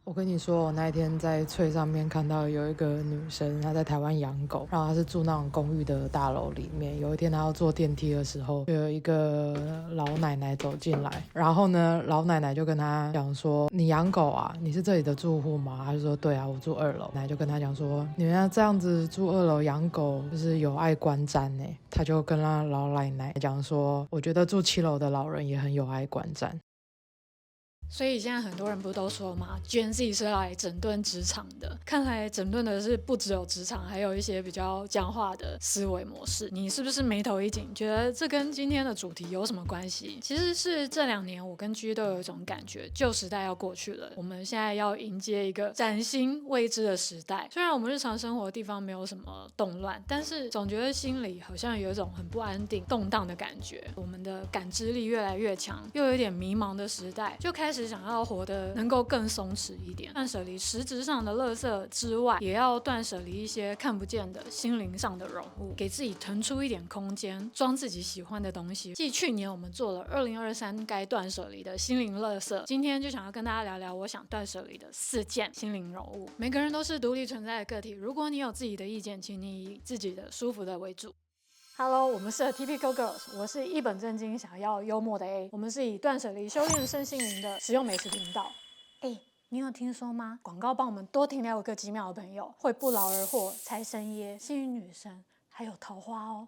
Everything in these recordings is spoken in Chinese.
我跟你说，我那一天在翠上面看到有一个女生，她在台湾养狗，然后她是住那种公寓的大楼里面。有一天她要坐电梯的时候，就有一个老奶奶走进来，然后呢，老奶奶就跟她讲说：“你养狗啊？你是这里的住户吗？”她就说：“对啊，我住2楼。”奶奶就跟她讲说：“你们要这样子住2楼养狗，就是有碍观瞻呢。”她就跟那老奶奶讲说：“我觉得住7楼的老人也很有碍观瞻。”所以现在很多人不都说嘛，Gen Z 是来整顿职场的。看来整顿的是不只有职场，还有一些比较僵化的思维模式。你是不是眉头一紧，觉得这跟今天的主题有什么关系？其实是这2年我跟 G 都有一种感觉，旧时代要过去了，我们现在要迎接一个崭新未知的时代。虽然我们日常生活的地方没有什么动乱，但是总觉得心里好像有一种很不安定、动荡的感觉。我们的感知力越来越强，又有一点迷茫的时代，就开始想要活得能够更松弛一点，断舍离实质上的垃圾之外，也要断舍离一些看不见的心灵上的容物，给自己腾出一点空间，装自己喜欢的东西。继去年我们做了2023该断舍离的心灵垃圾，今天就想要跟大家聊聊我想断舍离的4件心灵容物。每个人都是独立存在的个体，如果你有自己的意见，请你以自己的舒服的为主。Hello， 我们是 Typical Girls， 我是一本正经想要幽默的 A， 我们是以断舍离修炼身心灵的实用美食频道。你有听说吗？广告帮我们多停留个几秒的朋友，会不劳而获、财神爷、幸运女神，还有桃花哦。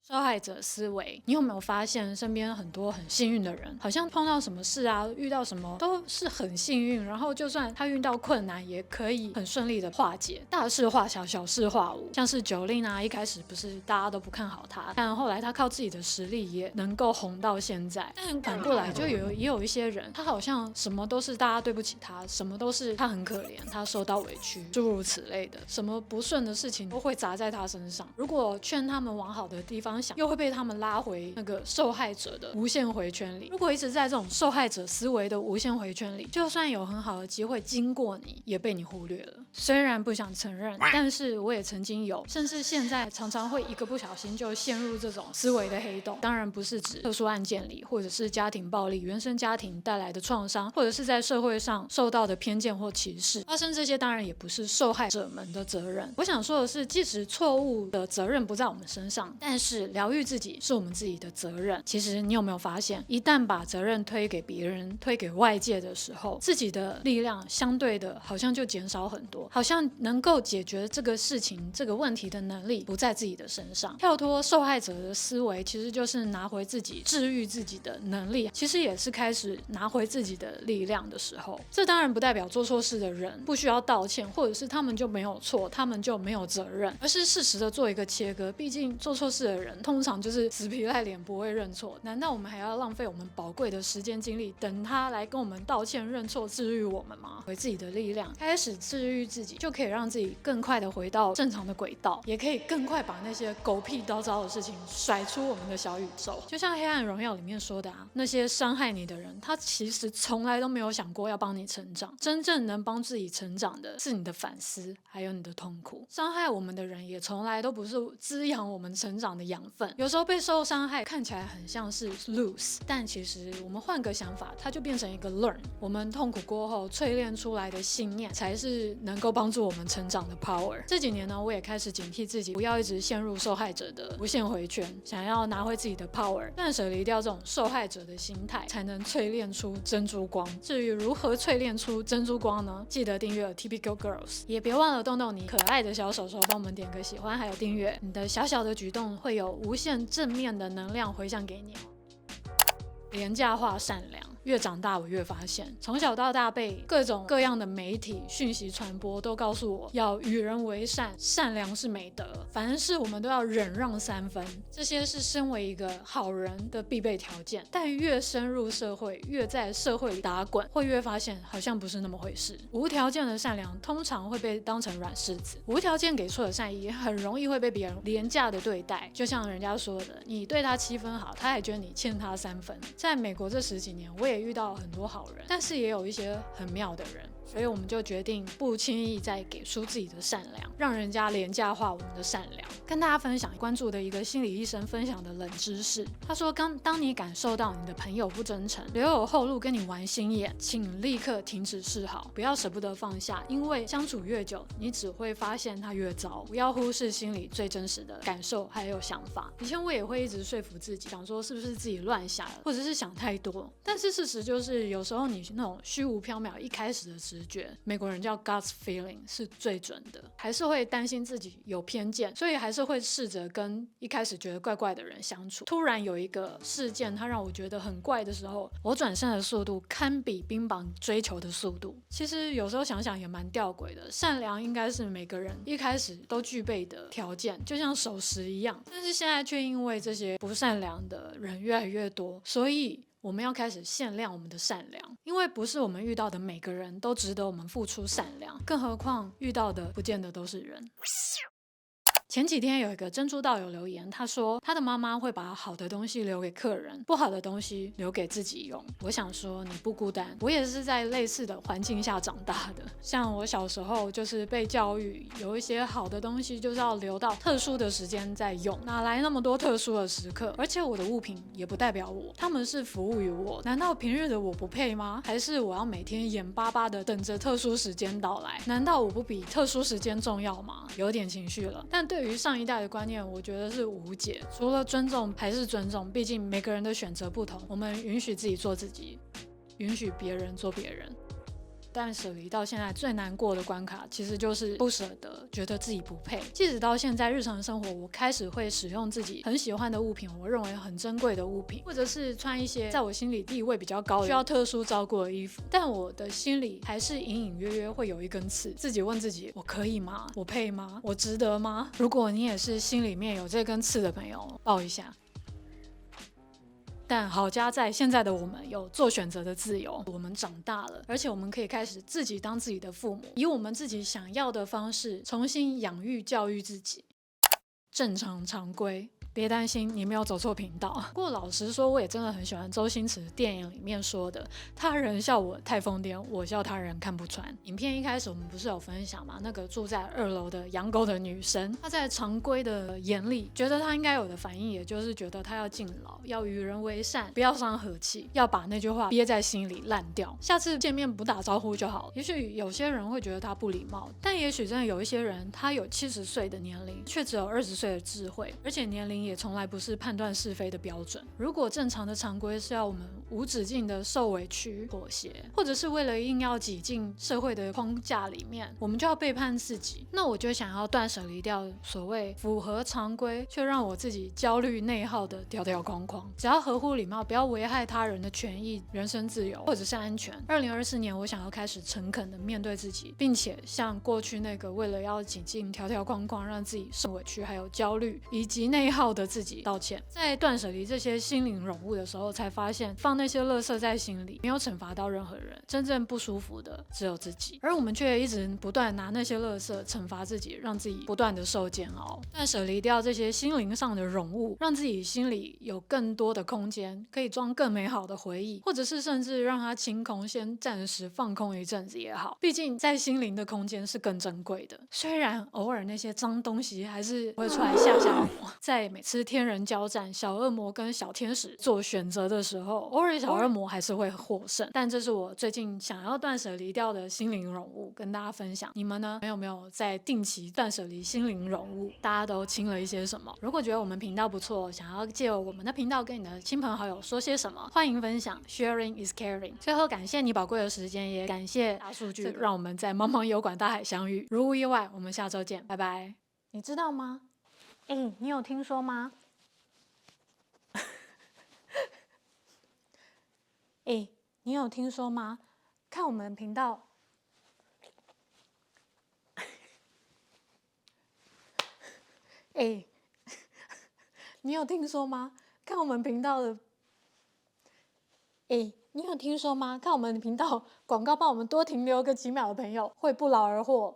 受害者思维，你有没有发现身边很多很幸运的人，好像碰到什么事啊，遇到什么都是很幸运，然后就算他遇到困难，也可以很顺利的化解，大事化小，小事化无。像是9令啊，一开始不是大家都不看好他，但后来他靠自己的实力也能够红到现在。但反过来就也有一些人，他好像什么都是大家对不起他，什么都是他很可怜，他受到委屈，诸如此类的，什么不顺的事情都会砸在他身上。如果劝他们往好的地方想，又会被他们拉回那个受害者的无限回圈里。如果一直在这种受害者思维的无限回圈里，就算有很好的机会经过你，也被你忽略了。虽然不想承认，但是我也曾经有，甚至现在常常会一个不小心就陷入这种思维的黑洞。当然不是指特殊案件里，或者是家庭暴力、原生家庭带来的创伤，或者是在社会上受到的偏见或歧视。发生这些当然也不是受害者们的责任。我想说的是，即使错误的责任不在我们身上，但是疗愈自己是我们自己的责任。其实你有没有发现，一旦把责任推给别人、推给外界的时候，自己的力量相对的好像就减少很多，好像能够解决这个事情、这个问题的能力不在自己的身上。跳脱受害者的思维，其实就是拿回自己治愈自己的能力，其实也是开始拿回自己的力量的时候。这当然不代表做错事的人不需要道歉，或者是他们就没有错，他们就没有责任，而是适时的做一个切割。毕竟做错事的人通常就是死皮赖脸不会认错，难道我们还要浪费我们宝贵的时间精力等他来跟我们道歉认错治愈我们吗？回自己的力量，开始治愈自己，就可以让自己更快的回到正常的轨道，也可以更快把那些狗屁叨糟的事情甩出我们的小宇宙。就像黑暗荣耀里面说的啊，那些伤害你的人，他其实从来都没有想过要帮你成长，真正能帮自己成长的是你的反思还有你的痛苦。伤害我们的人也从来都不是滋养我们成长的养分，有时候被受伤害看起来很像是 lose， 但其实我们换个想法，它就变成一个 learn。 我们痛苦过后淬炼出来的信念，才是能够帮助我们成长的 power。 这几年呢，我也开始警惕自己，不要一直陷入受害者的无限回圈，想要拿回自己的 power， 断舍离掉这种受害者的心态，才能淬炼出珍珠光。至于如何淬炼出珍珠光呢？记得订阅 Typical Girls， 也别忘了动动你可爱的小手手，帮我们点个喜欢还有订阅。你的小小的举动会有无限正面的能量回向给你。廉价化善良，越长大我越发现，从小到大被各种各样的媒体讯息传播，都告诉我要与人为善，善良是美德，凡事我们都要忍让3分，这些是身为一个好人的必备条件。但越深入社会，越在社会里打滚，会越发现好像不是那么回事。无条件的善良通常会被当成软柿子，无条件给出的善意很容易会被别人廉价的对待。就像人家说的，你对他7分好，他还觉得你欠他3分。在美国这10几年，我也遇到很多好人，但是也有一些很妙的人。所以我们就决定不轻易再给出自己的善良，让人家廉价化我们的善良。跟大家分享关注的一个心理医生分享的冷知识，他说当你感受到你的朋友不真诚，留有后路跟你玩心眼，请立刻停止示好，不要舍不得放下，因为相处越久，你只会发现他越糟。不要忽视心里最真实的感受还有想法。以前我也会一直说服自己，想说是不是自己乱想了，或者是想太多，但是事实就是有时候你那种虚无缥缈一开始的直觉，美国人叫 gut feeling 是最准的。还是会担心自己有偏见，所以还是会试着跟一开始觉得怪怪的人相处。突然有一个事件它让我觉得很怪的时候，我转身的速度堪比冰雹追求的速度。其实有时候想想也蛮吊诡的，善良应该是每个人一开始都具备的条件，就像守时一样，但是现在却因为这些不善良的人越来越多，所以我们要开始限量我们的善良，因为不是我们遇到的每个人都值得我们付出善良，更何况遇到的不见得都是人。前几天有一个珍珠道友留言，他说他的妈妈会把好的东西留给客人，不好的东西留给自己用。我想说你不孤单，我也是在类似的环境下长大的。像我小时候就是被教育，有一些好的东西就是要留到特殊的时间再用，哪来那么多特殊的时刻？而且我的物品也不代表我，他们是服务于我。难道平日的我不配吗？还是我要每天眼巴巴的等着特殊时间到来？难道我不比特殊时间重要吗？有点情绪了，但对于上一代的观念，我觉得是无解。除了尊重还是尊重，毕竟每个人的选择不同，我们允许自己做自己，允许别人做别人。但舍离到现在最难过的关卡，其实就是不舍得，觉得自己不配。即使到现在日常生活，我开始会使用自己很喜欢的物品，我认为很珍贵的物品，或者是穿一些在我心里地位比较高、需要特殊照顾的衣服，但我的心里还是隐隐约约会有一根刺。自己问自己：我可以吗？我配吗？我值得吗？如果你也是心里面有这根刺的朋友，抱一下。但好家在现在的我们有做选择的自由，我们长大了，而且我们可以开始自己当自己的父母，以我们自己想要的方式重新养育教育自己。正常常规，别担心，你没有走错频道。不过老实说，我也真的很喜欢周星驰电影里面说的，他人笑我太疯癫，我笑他人看不穿。影片一开始我们不是有分享吗？那个住在2楼的养狗的女生，她在常规的眼里，觉得她应该有的反应，也就是觉得她要敬老，要与人为善，不要伤和气，要把那句话憋在心里烂掉，下次见面不打招呼就好了。也许有些人会觉得她不礼貌，但也许真的有一些人，他有70岁的年龄，却只有20岁的智慧，而且年龄也从来不是判断是非的标准。如果正常的常规是要我们无止境的受委屈、妥协，或者是为了硬要挤进社会的框架里面，我们就要背叛自己。那我就想要断舍离掉所谓符合常规却让我自己焦虑内耗的条条框框，只要合乎礼貌，不要危害他人的权益、人身自由或者是安全。2024年，我想要开始诚恳的面对自己，并且向过去那个为了要挤进条条框框让自己受委屈还有焦虑以及内耗的自己道歉。在断舍离这些心灵融物的时候，才发现放那些垃圾在心里没有惩罚到任何人，真正不舒服的只有自己，而我们却一直不断拿那些垃圾惩罚自己，让自己不断的受煎熬。断舍离掉这些心灵上的融物，让自己心里有更多的空间，可以装更美好的回忆，或者是甚至让它清空，先暂时放空一阵子也好。毕竟在心灵的空间是更珍贵的，虽然偶尔那些脏东西还是会出来吓吓我。在每次天人交战，小恶魔跟小天使做选择的时候，偶尔小恶魔还是会获胜。但这是我最近想要断舍离掉的心灵融物，跟大家分享。你们呢？有没有在定期断舍离心灵融物？大家都清了一些什么？如果觉得我们频道不错，想要借由我们的频道跟你的亲朋好友说些什么，欢迎分享。Sharing is caring。最后感谢你宝贵的时间，也感谢大数据，让我们在茫茫油管大海相遇。如无意外，我们下周见，拜拜。你知道吗？你有听说吗？你有听说吗？看我们频道。你有听说吗？看我们频道的。你有听说吗？看我们频道广告帮我们多停留个几秒的朋友，会不劳而获。